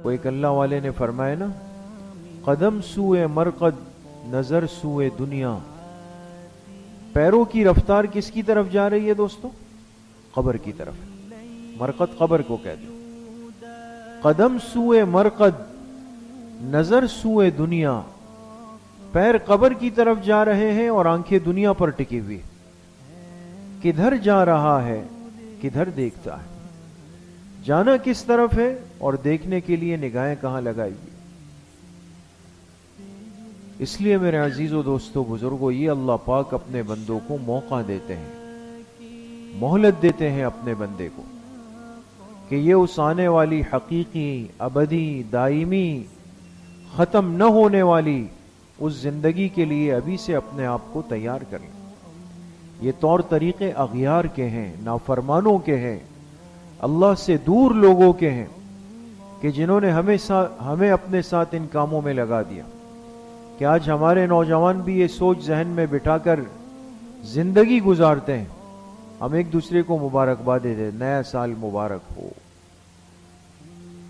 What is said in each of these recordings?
وہ ایک اللہ والے نے فرمایا نا، قدم سوئے مرقد نظر سوئے دنیا. پیروں کی رفتار کس کی طرف جا رہی ہے دوستو؟ قبر کی طرف. مرقد قبر کو کہتے ہیں. قدم سوئے مرقد نظر سوئے دنیا. پیر قبر کی طرف جا رہے ہیں اور آنکھیں دنیا پر ٹکی ہوئی. کدھر جا رہا ہے، کدھر دیکھتا ہے، جانا کس طرف ہے اور دیکھنے کے لیے نگاہیں کہاں لگائی گی. اس لیے میرے عزیزو دوستو بزرگو، یہ اللہ پاک اپنے بندوں کو موقع دیتے ہیں، مہلت دیتے ہیں اپنے بندے کو کہ یہ اس آنے والی حقیقی ابدی دائمی ختم نہ ہونے والی اس زندگی کے لیے ابھی سے اپنے آپ کو تیار کر لیں. یہ طور طریقے اغیار کے ہیں، نافرمانوں کے ہیں، اللہ سے دور لوگوں کے ہیں کہ جنہوں نے ہمیں اپنے ساتھ ان کاموں میں لگا دیا کہ آج ہمارے نوجوان بھی یہ سوچ ذہن میں بٹھا کر زندگی گزارتے ہیں. ہم ایک دوسرے کو مبارکباد دیتے ہیں، نیا سال مبارک ہو،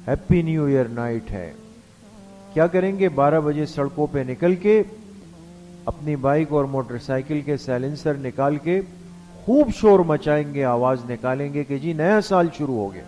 ہیپی نیو ایئر نائٹ ہے. کیا کریں گے؟ 12 بجے سڑکوں پہ نکل کے اپنی بائک اور موٹر سائیکل کے سائلنسر نکال کے خوب شور مچائیں گے، آواز نکالیں گے کہ جی نیا سال شروع ہو گیا.